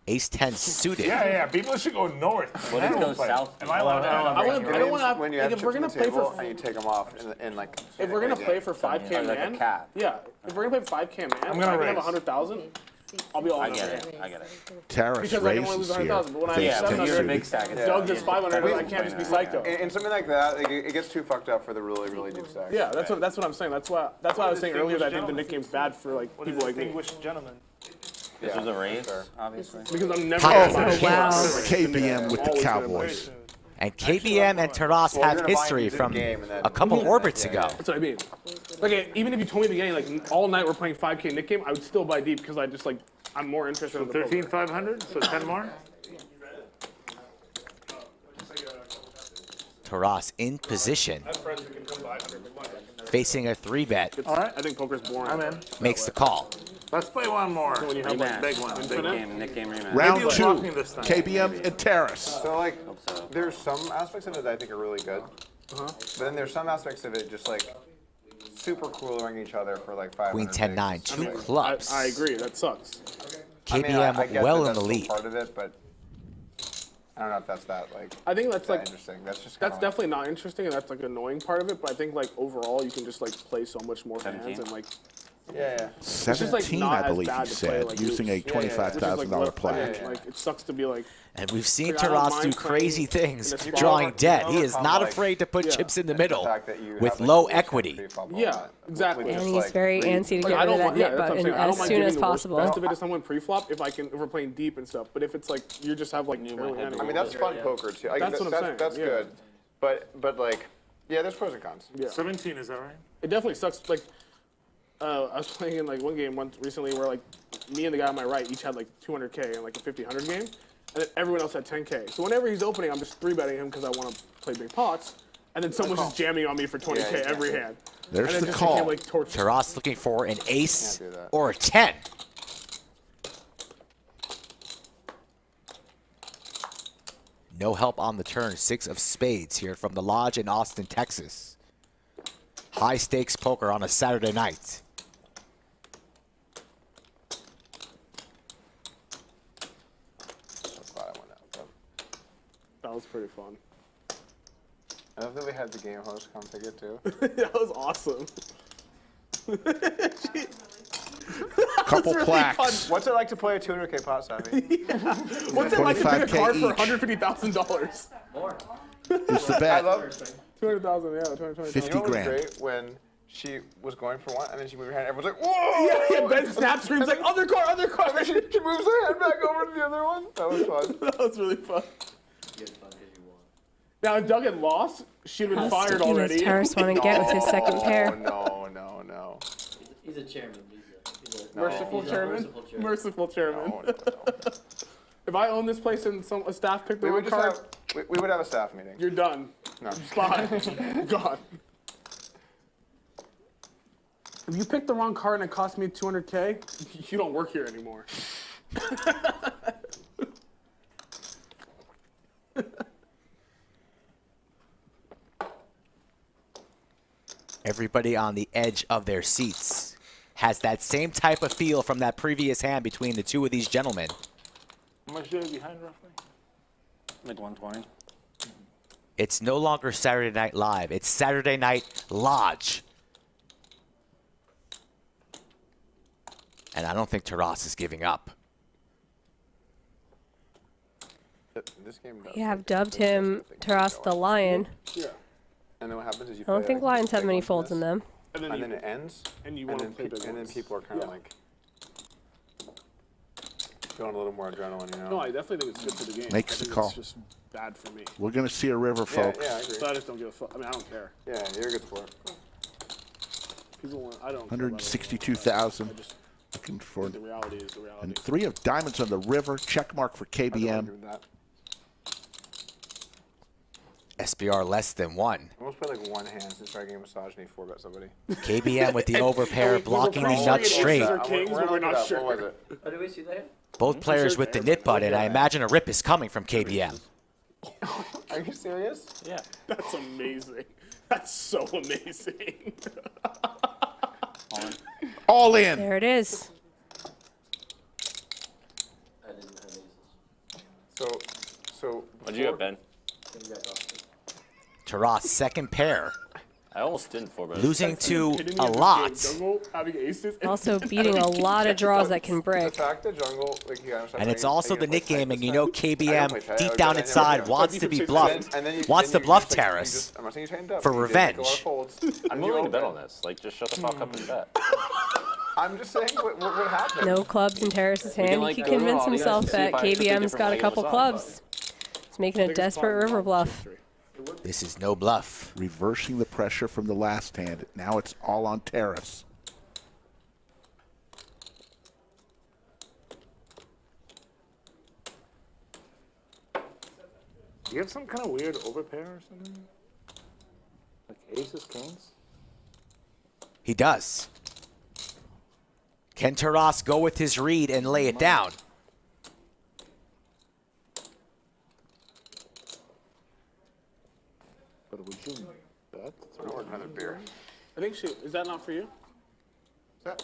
Ace-10 suited. Yeah. People should go north. What if it goes south? Am I allowed to? I don't want to. When you Like, have if we're chips on gonna the play table for, and you take them off in like. if we're gonna play for 5K Like a man, cat. yeah. If we're gonna play 5K man, I'm I gonna can have raise. 100,000. I'll be all I in get on it. I get it. Terrace Because I can only lose raises here. 100,000. But when I Yeah, have but you're a 700, big stack. It's Doug does 500. I can't just be psyched out. In something like that, like, it gets too fucked up for the really deep stacks. Yeah, that's what I'm saying. That's why I was saying earlier that I think the Nick game's bad for like What a people like me. distinguished gentleman. This was a raise, obviously. Because I'm never Oh, gonna buy wow. shares. KBM with the Always gonna Cowboys. And KBM and Taras Well, have you're gonna buy history into the from game and then- a couple orbits ago. That's what I mean. Like, even if you told me in the beginning, like, all night we're playing 5K Nick game, I would still buy deep because I just, like, I'm more interested in the poker. 13,500, so 10 more. Taras in position, facing a 3-bet, All right. I think poker's boring. I'm in. makes the call. Let's play one more. When you have like Rematch. big ones. Big game, Nick game rematch. Round Maybe 2, you'll block me this time. KBM and Terrace. So like, there's some aspects of it that I think are really good, but then there's some aspects of it just like super cool around each other for like 500. Queen 10-9, bigs. two clubs. I agree. That sucks. I mean, KBM I get well that in the that's lead. still part of it, but I don't know if that's that like. I think that's that like interesting. That's just. that's kinda definitely not interesting, and that's like an annoying part of it. But I think like overall, you can just like play so much more hands 17. and like Yeah. just, like, 17, not I as believe bad he to play, said, like, using a loops. $25,000 like, plaque. Like it sucks to be like. And we've seen Like, I don't Taras mind do playing crazy things, in a spot. drawing dead. He is overcome, not like, afraid to put yeah. chips in the The middle fact that you with have, like, low the equity. pre-flop a Yeah, lot, exactly. with And just, And he's like, very three- antsy to Like, get I rid don't of that want, yeah, nit that's what I'm button saying. I don't as mind soon giving as the worst possible. best of it to someone pre-flop if we're playing deep and stuff. But if it's like you just have like terrible might have handles. I mean, that's fun poker too. Like, That's what I'm saying, That's yeah. good, but like, yeah, there's pros and cons. Yeah. 17, is that right? It definitely sucks. Like, I was playing in like one game once recently where like me and the guy on my right each had like 200K in like a 50-100 game, and then everyone else had 10K. So whenever he's opening, I'm just 3-betting him because I want to play big pots, and then someone's just jamming on me for 20K Yeah, every hand. There's and it the just call. became like torture. Taras looking for an ace Can't do that. or a 10. No help on the turn. 6 of spades here from the Lodge in Austin, Texas. High stakes poker on a Saturday night. That's why I went out. But That was pretty fun. I love that we had the game host come pick it too. That was awesome. Couple really plaques. What's it like to play a 200K pot, Sammy? What's it like to pick a 25K card for each. $150,000? It's the I bet. love. 200,000, yeah, 220. 50 You know what was grand. great when she was going for one and then she moved her hand. Everyone's like, "Whoa!" Yeah, Ben snap screams like other card, other card. And then she moves her hand back over to the other one. That was fun. That was really fun. Now, if Doug had lost, she'd been How fired sticky does already. Terrace want to get with his second pair? No. He's a chairman. He's a Merciful he's a chairman. merciful chairman. Merciful chairman. No. If I own this place and a staff picked the We wrong would just card, have. We would have a staff meeting. you're done. No. Bye. Gone. If you pick the wrong card and it cost me 200K, you don't work here anymore. Everybody on the edge of their seats has that same type of feel from that previous hand between the two of these gentlemen. How much do you have behind roughly? Like 120. It's no longer Saturday Night Live. It's Saturday Night Lodge. And I don't think Taras is giving up. This game does. We have dubbed him Taras the Lion. Yeah. And then what happens is you. I don't play, think like, lions have big many ones folds in this, them. And then, And then it ends. and you And want then, to play big and then ones. people are kind of Yeah. like feeling a little more adrenaline, you know. No, I definitely think it's good for the game. Makes I the think call. It's just bad for me. We're going to see a river, yeah, folks. yeah, I agree. So I just don't give a fuck. I mean, I don't care. Yeah, you're a good sport. People want, I don't. care about 162,000. it. I just Looking for the reality is the reality. and 3 of diamonds on the river. Check mark for I don't agree KBM. with that. SBR less than 1. I almost played like one hand since I getting misogyny 4-bet somebody. KBM with the overpair blocking the pretty nut sure straight. They're kings, but we're not sure. What was it? How do we see that? Both players with the nit button. I imagine a rip is coming from KBM. Are you serious? Yeah. That's amazing. That's so amazing. All in. There it is. I didn't have these. So. What'd you get, Ben? Taras, second pair. I almost didn't 4-bet. Losing to Hitting a me in this lot. game, Jungle having aces. Also beating a lot of draws that can The brick. fact that Jungle, like, And it's also the Nick game, and you know I KBM don't play deep tight. down I never inside do. wants to be And bluffed, wants to bluff Terrace I'm not saying you tightened up. for you did make a lot of revenge. folds. I'm willing to bet on this. Like, just shut the fuck up and bet. I'm just saying what happened. No clubs in Terrace's hand. like, He go to convinced all these himself guys to see that if I took a KBM's different got a leg couple on clubs. He's making a desperate river bluff. This is no bluff. Reversing the pressure from the last hand. Now it's all on Terrace. Do you have some kind of weird overpair or something? Like aces, kings? He does. Can Taras go with his read and lay it down? But would you bet? I want another beer. I think she, is that not for you? Is that?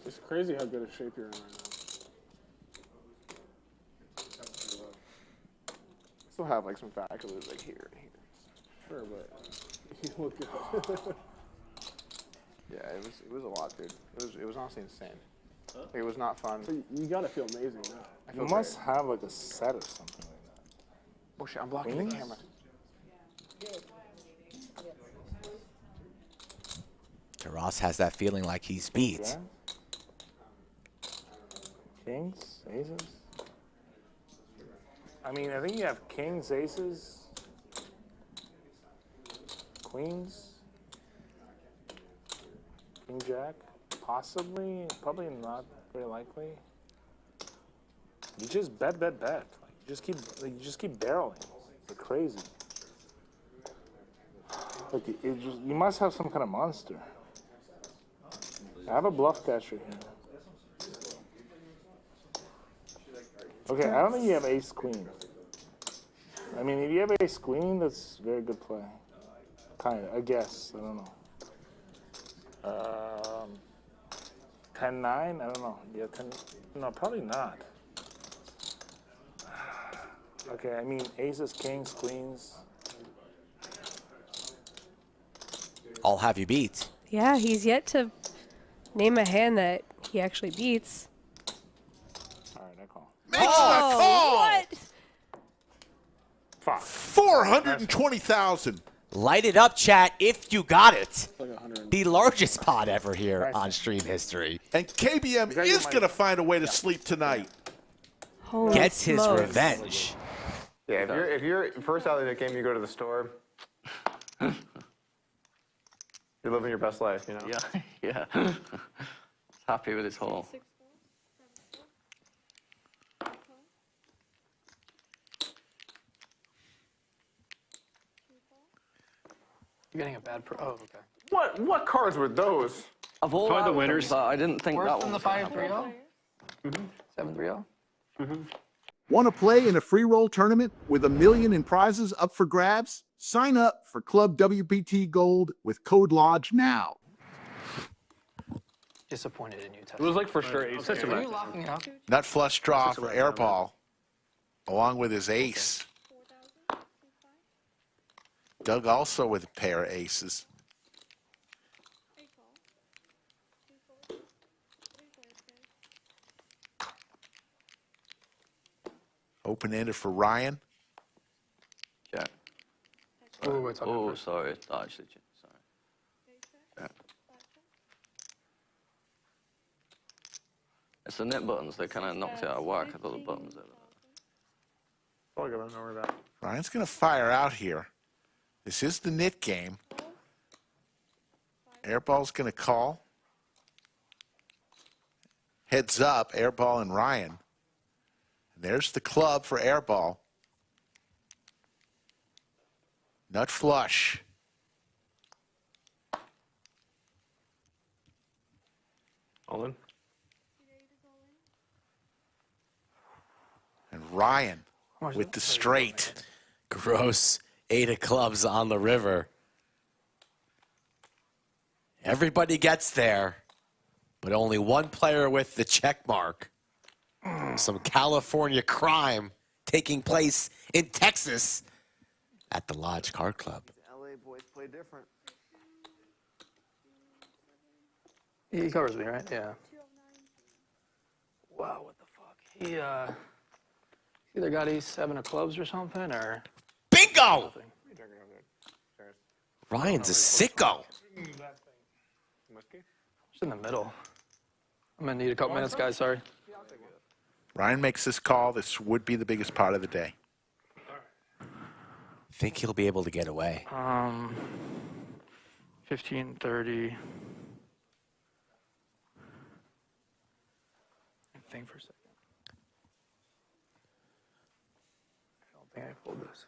It's crazy how good a shape you're in right now. Still have like some faculties like here and here. Sure, but you look good. Yeah, it was a lot, dude. It was honestly insane. Like, it was not fun. You gotta feel amazing now. I You feel must great. have like a set or something like that. Oh shit, I'm blocking Wings? the camera. Taras has that feeling like he's beat. Yeah. Kings, aces. I mean, I think you have kings, aces, queens, king, jack, possibly, probably not very likely. You just bet. Like, you just keep barreling. It's crazy. Like you must have some kind of monster. I have a bluff catcher here. Okay, I don't think you have ace queen. I mean, if you have ace queen, that's very good play. Kind of, I guess. I don't know. 10-9? I don't know. Yeah, 10. No, probably not. Okay, I mean, aces, kings, queens. I'll have you beat. Yeah, he's yet to name a hand that he actually beats. All right, I call. Makes the call! What? Fuck. 420,000. Light it up, chat, if you got it. Like 100. The largest pot ever here on stream history. And KBM got is your going to money. find a way to sleep tonight. Holy Gets his smokes. revenge. Yeah, if you're first out of the game, you go to the store. You're living your best life, you know. Yeah, yeah. Happy with his hole. You're getting a bad pro. Oh, okay. What cards were those? Of all Probably the outcomes, winners. I didn't think Worse that than one the was gonna happen. 5-3-0? 7-3-0? Want to play in a free roll tournament with $1 million in prizes up for grabs? Sign up for Club WPT Gold with code LODGE now. Disappointed in you, Ted. It was like for sure ace. Are you locking it up? Nut flush draw for Airball, along with his ace. Doug also with a pair of aces. Open-ended for Ryan. Jack. Oh, it's Oh, sorry. Actually, sorry. Yeah. It's the net buttons that kind of knocked it out of whack. I thought the buttons over there. Probably gonna remember that. Ryan's going to fire out here. This is the nit game. Airball's going to call. Heads up, Airball and Ryan. And there's the club for Airball. Nut flush. All in. And Ryan with the straight. Gross. 8 of clubs on the river. Everybody gets there, but only one player with the check mark. Some California crime taking place in Texas at the Lodge Card Club. LA boys play different. He covers me, right? Yeah. Wow, what the fuck? He either got ace-7 of clubs or something, or Bingo! nothing. Ryan's a sicko. Just in the middle. I'm gonna need a couple minutes, guys. Sorry. Ryan makes this call. This would be the biggest part of the day. Think he'll be able to get away. 15, 30. Think for a second. I don't think I pulled this.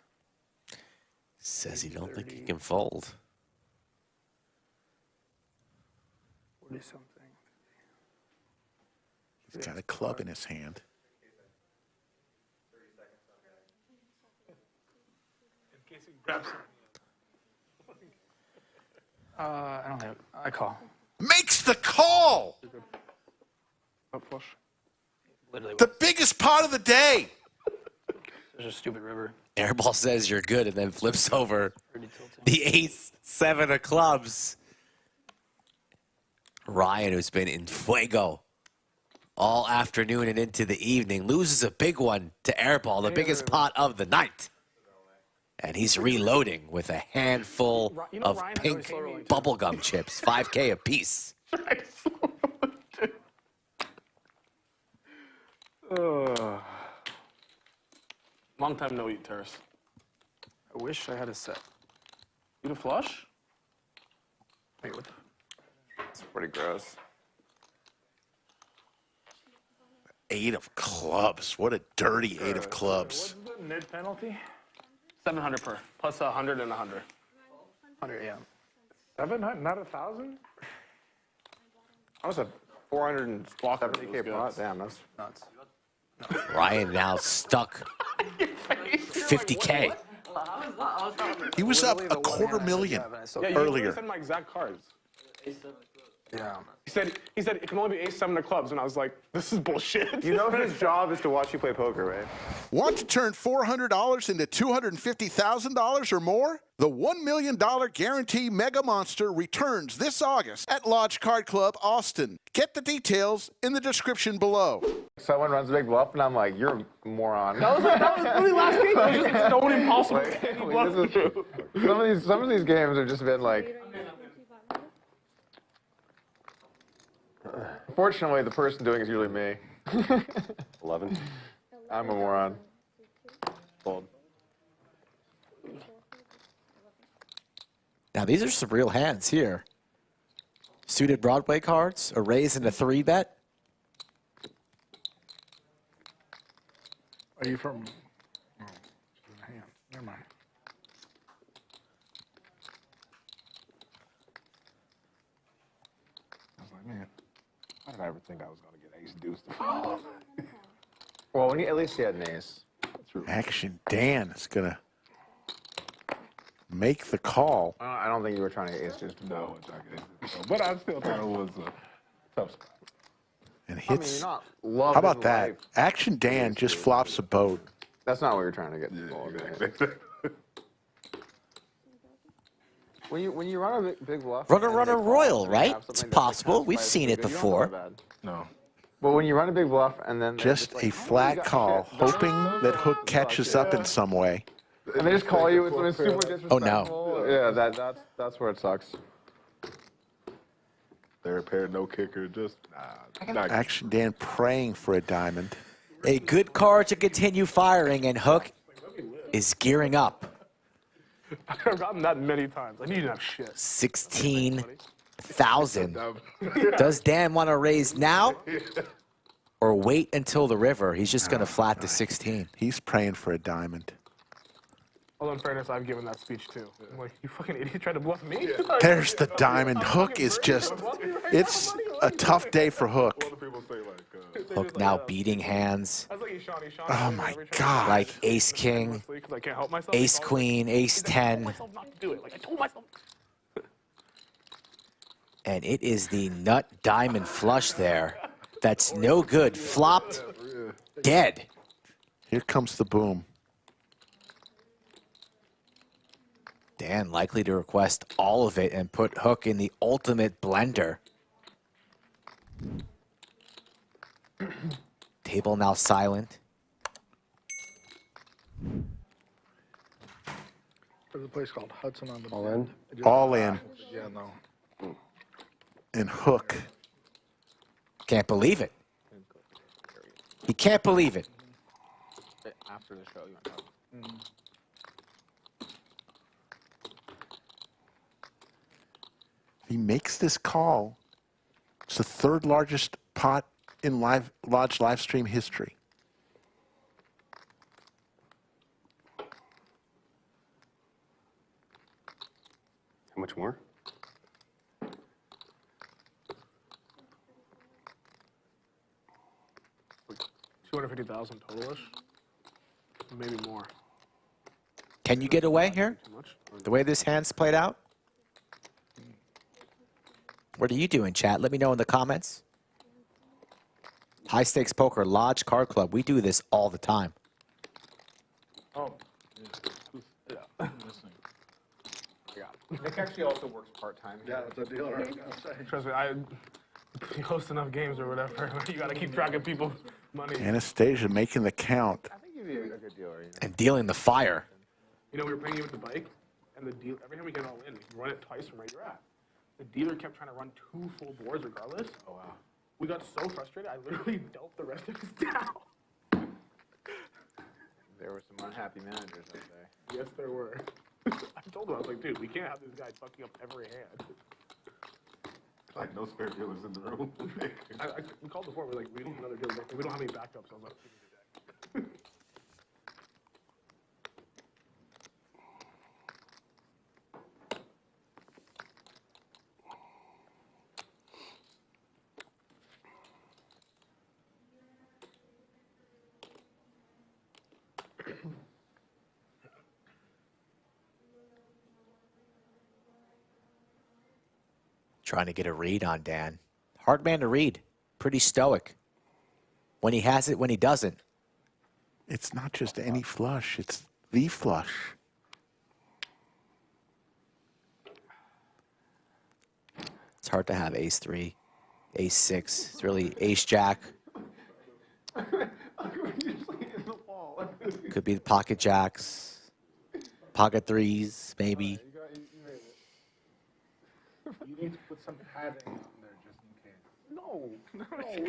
Says he don't think he can fold. 40 something. He's got a club in his hand. I don't have. I call. Makes the call. Up flush. Literally. The biggest part of the day. There's a stupid river. Airball says you're good and then flips over Already tilting. the ace-7 of clubs. Ryan, who's been in fuego all afternoon and into the evening, loses a big one to Airball, the biggest pot of the night. And he's reloading with a handful of pink bubblegum chips, 5K apiece. Long time no eat, Terrace. I wish I had a set. Eat a flush? Wait, what the? It's pretty gross. 8 of clubs. What a dirty 8 of clubs. What's the mid penalty? 700 per. Plus 100 and 100. 100, yeah. 700, not 1,000? I was at 470K good. pot. Damn, that's Nuts. Ryan now stuck 50K. He was up a $250,000 Yeah, you earlier. said my exact cards. Yeah. He said it can only be ace-7 of clubs, and I was like, this is bullshit. You know his job is to watch you play poker, right? Want to turn $400 into $250,000 or more? The $1 million Guarantee Mega Monster returns this August at Lodge Card Club, Austin. Get the details in the description below. Someone runs a big bluff, and I'm like, you're a moron. That was really last game. It was just stone impossible. Some of these games have just been like. Fortunately, the person doing it is usually me. 11. I'm a moron. Fold. Now, these are some real hands here. Suited Broadway cards, a raise and a 3-bet. Are you from? Oh, never mind. I was like, man, why did I ever think I was going to get ace deuce to fall? Well, when at least he had an ace. Action Dan is going to make the call. I don't think you were trying to get ace deuce to fall. But I still thought it was a tough spot. And I mean, hits. you're not loving How about that? life. Action Dan just flops a boat. That's not what you're trying to get to fall. When you run a big bluff. Runner, and runner, they call, royal, and you right? have It's something that's, like, possible. We've classified seen as it good, you don't feel before. bad. No. But when you run a big bluff and then they're Just like, a "How flat you got call, shit?" hoping that Hook catches up in some way. And they just call you with something super disrespectful. Oh, no. Yeah, that's where it sucks. They're paired, no kicker, just nah. Action Dan praying for a diamond. A good card to continue firing, and Hook is gearing up. I've gotten that many times. I need to have shit. 16,000. Does Dan want to raise now or wait until the river? He's just going to flat the 16. He's praying for a diamond. Although in fairness, I've given that speech too. I'm like, you fucking idiot, tried to bluff me? There's the diamond. Hook is just, it's a tough day for Hook. People say like, Hook now beating hands I was like, he's Shawnee. Oh my God. like ace king, Because I can't help myself. ace queen, ace I told 10. myself not to do it. Like, I told myself. And it is the nut diamond flush there. That's no good. Flopped. Dead. Here comes the boom. Dan likely to request all of it and put Hook in the ultimate blender. Table now silent. There's a place called Hudson on the All in? All in. Yeah, no. And Hook. Can't believe it. He can't believe it. After the show, you want to talk. He makes this call. It's the third largest pot in Lodge live stream history. How much more? $250,000 total-ish. Maybe more. Can you get away here? Too much? The way this hand's played out? What are you doing, chat? Let me know in the comments. High Stakes Poker, Lodge Card Club. We do this all the time. Oh. Nick actually also works part-time. Yeah, that's a deal. Right? Trust me, you host enough games or whatever. You got to keep track of people's money. Anastasia making the count. I think you'd be a good dealer. And dealing the fire. You know, we were playing with the bike, and the dealer, every time we get all in, you run it twice from where you're at. The dealer kept trying to run 2 full boards regardless. Oh, wow. We got so frustrated, I literally dealt the rest of his down. There were some unhappy managers out there. Yes, there were. I told him, I was like, dude, we can't have this guy fucking up every hand. Like no spare dealers in the room. We called before, we're like, we need another dealer. We don't have any backups. I was like, give me your deck. Trying to get a read on Dan. Hard man to read. Pretty stoic. When he has it, when he doesn't. It's not just any flush, it's the flush. It's hard to have ace-3, ace-6. It's really ace-jack. Could be the pocket jacks, pocket threes, maybe. You need to put some padding on there just in case. No, we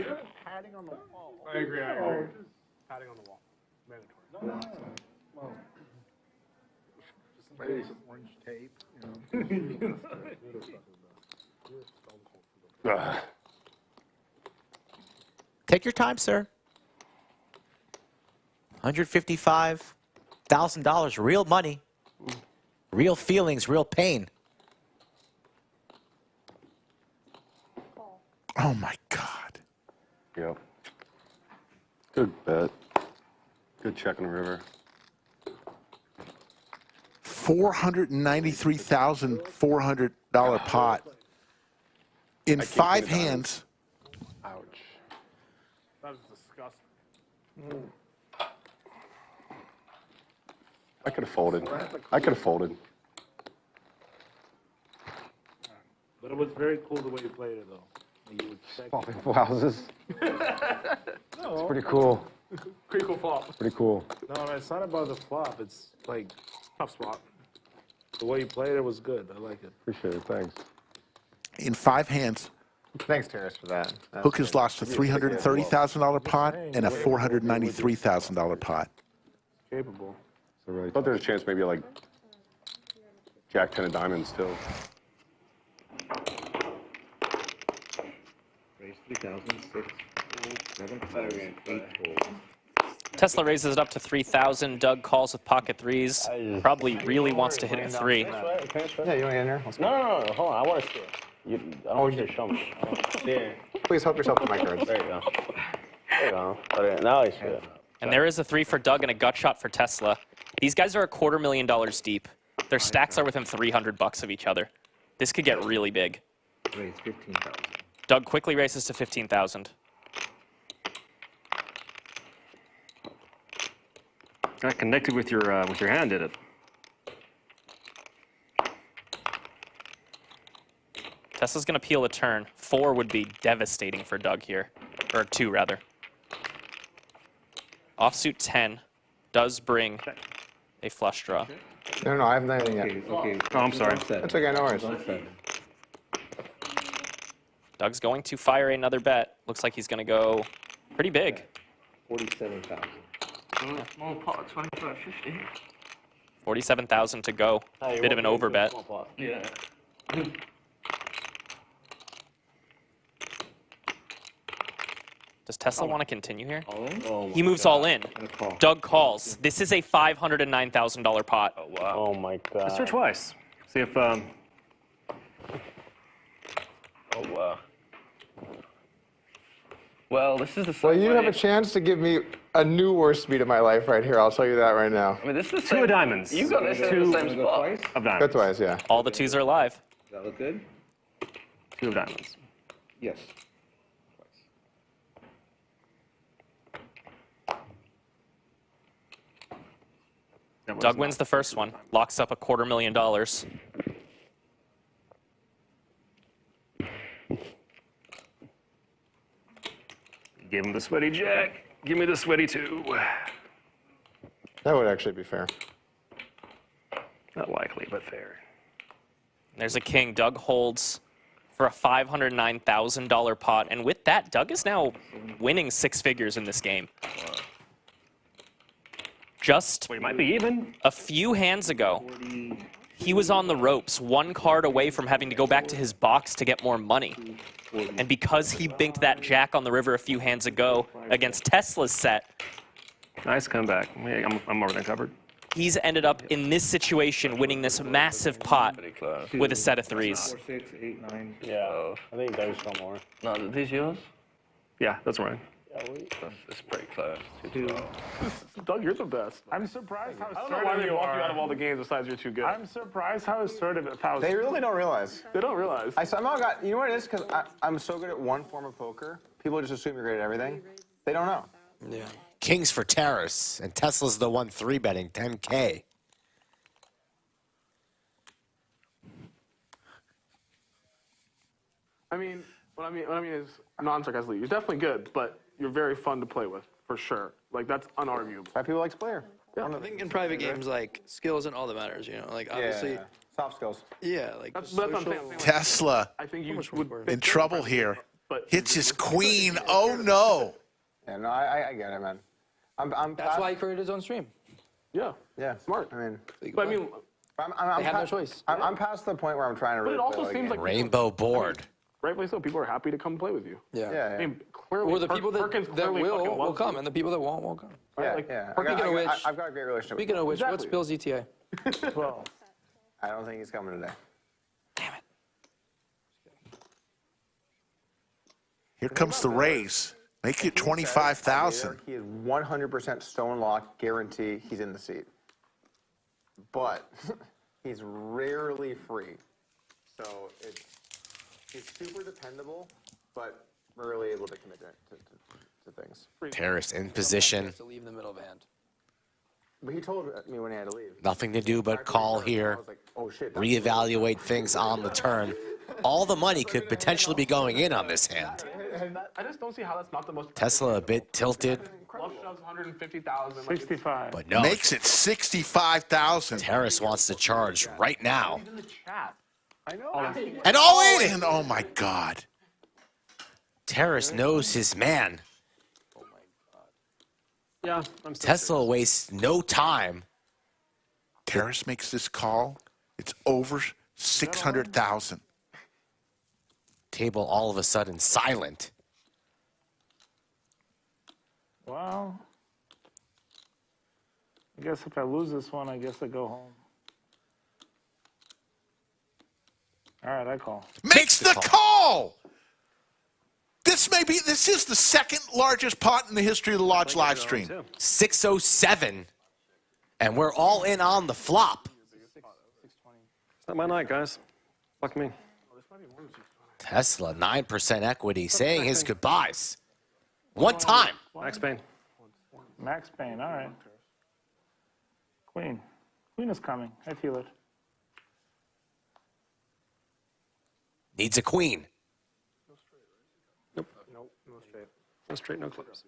don't have padding on the wall. I agree, I agree. Padding on the wall. Mandatory. Well, just maybe some orange tape, you know. Take your time, sir. $155,000, real money, real feelings, real pain. Oh my God. Yep. Good bet. Good check on the river. $493,400 pot. In 5 hands. Ouch. That was disgusting. I could have folded. I could have folded. But it was very cool the way you played it, though. You would check. Full houses. It's pretty cool. Pretty cool flop. Pretty cool. No, it's not about the flop. It's like Tough spot. the way you played it was good. I like it. Appreciate it. Thanks. In 5 hands, Thanks, Terrace, for that. Hook has lost a $330,000 pot and a $493,000 pot. Capable. So right. I thought there was a chance maybe like Jack 10 of diamonds still. Raise 3,000, 6, 7, 8, 4. Tesla raises it up to 3,000. Doug calls with pocket threes. Probably really wants to hit a 3. Yeah, you want to get in there? Let's go. No, hold on. I want to see it. I don't want you to show me. I want to see it. Please help yourself to my cards. There you go. There you go. Okay, now I see it. And there is a 3 for Doug and a gut shot for Tesla. These guys are $250,000 deep. Their stacks are within $300 of each other. This could get really big. Raise 15,000. Doug quickly races to 15,000. That connected with your hand, did it? Tesla's going to peel a turn. 4 would be devastating for Doug here. Or 2, rather. Offsuit 10 does bring a flush draw. No, I haven't done anything yet. Okay. Oh, I'm sorry. That's okay, no worries. Doug's going to fire another bet. Looks like he's going to go pretty big. 47,000. Small pot, 25.50. 47,000 to go. Bit of an over bet. Yeah. Does Tesla want to continue here? All in? Oh He moves all in. And a call. Doug calls. This is a $509,000 pot. Oh, wow. Oh my God. Let's search twice. See if Oh, wow. Well, this is the same Well, you way. have a chance to give me a new worst beat of my life right here. I'll tell you that right now. I mean, this is the 2 same. of diamonds. You got this in the same spot. Of Go diamonds. twice, yeah. All the 2s are alive. Does that look good? 2 of diamonds. Yes. That was Doug not- wins the first one. Locks up $250,000. Give him the sweaty jack. Give me the sweaty 2. That would actually be fair. Not likely, but fair. There's a king. Doug holds for a $509,000 pot. And with that, Doug is now winning 6 figures in this game. Just We might be even. a few hands ago, he was on the ropes, 1 card away from having to go back to his box to get more money. And because he binked that jack on the river a few hands ago against Tesla's set, Nice comeback. I'm more than covered. he's ended up in this situation winning this massive pot Pretty close. with a set of 3s. 4, 6, 8, 9, Yeah. 12. I think there's some more. No, are these yours? Yeah, that's right. It's pretty close. Doug, you're the best. I'm surprised how I don't know why assertive they you walk you out of are. all the games besides you're too good. I'm surprised how assertive it felt. They really don't realize. They don't realize. I somehow got, you know what it is? Because I'm so good at one form of poker, people just assume you're great at everything. They don't know. Yeah. Kings for Terrace, and Tesla's the one 3-betting 10K. I mean, what I mean is non-sarcastically. You're definitely good, but you're very fun to play with, for sure. Like, that's unarguable. Why people like Player. I think in private games, like, skill isn't all that matters, you know? Like, Yeah, obviously, soft skills. yeah, like, That's just what I'm social- saying. Tesla I think you much would more fit in trouble here. but Hits his queen. Oh, no. Yeah, no, I get it, man. I'm That's past, why he created his own stream. Yeah. yeah, Smart. I mean, But I mean, I'm They have no past- choice. I'm past the point where I'm trying to but really it also play seems game. like Rainbow board. rightfully so. People are happy to come play with you. Yeah. Yeah, I yeah. mean, clearly, Or the people Perkins that clearly fucking will loves come, you. and the people that won't come. Yeah, like, yeah. Speaking of which- I've got a great relationship with Speaking of which, what's Exactly. Bill's ETA? Well, I don't think he's coming today. Here comes the raise. Make it 25,000. He is 100% stone lock guarantee he's in the seat. But he's rarely free. So he's super dependable, but rarely able to commit to things. Terrace in position. To leave the middle of the hand. But he told me when he had to leave. Nothing to do but call I here. was like, oh shit. that's- Reevaluate things on the turn. All the money could potentially be going in on this hand. I just don't see how that's not the most. Tesla a bit tilted, Bluff shoves 150,000. 65. but no. Makes it 65,000. Terrace wants to charge right now. in the chat. I know. And all in. Oh, my God. Terrace knows his man. Yeah, I'm still Tesla wastes no time. Terrace makes this call. It's over 600,000. Table all of a sudden silent. Well, I guess if I lose this one, I guess I go home. All right, I call. Makes the call. This is the second largest pot in the history of the Lodge live stream. 607. And we're all in on the flop. It's not my night, guys. Fuck me. Tesla, 9% equity, saying his goodbyes. One time. Max Payne. Max Payne, all right. Queen. Queen is coming. I feel it. Needs a queen. Nope, no straight. No straight, no clubs.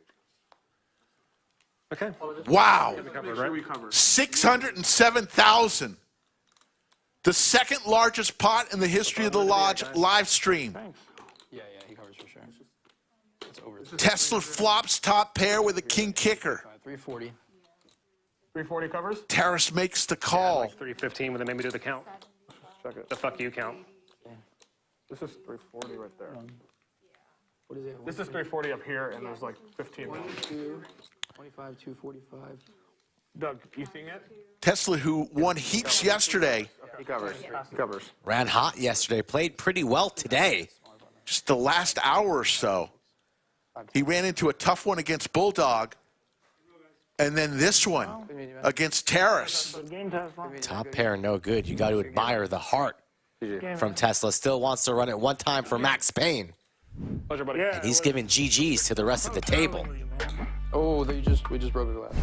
Okay. Wow. Covered, right? 607,000. The second largest pot in the history of the Lodge live stream. Thanks. Yeah, he covers for sure. It's over. Tesla flops top pair with a king kicker. 340. 340 covers. Terrace makes the call. Like 315 when they made me do the count. Check it. The fuck you count. This is 340 right there. What is it? This is 340 up here, and there's like 15 more. 2, 25, 245. Doug, you seeing it? Tesla, who won heaps yesterday, He covers. He covers. Ran hot yesterday, played pretty well today. just the last hour or so, he ran into a tough one against Bulldog, and then this one against Terrace. Good game, Tesla. Top pair, no good. You got to admire the heart from Tesla. Still wants to run it one time for Max Payne. Pleasure, buddy. Yeah, And he's giving GGs to the rest of the table. Oh, we just broke a glass.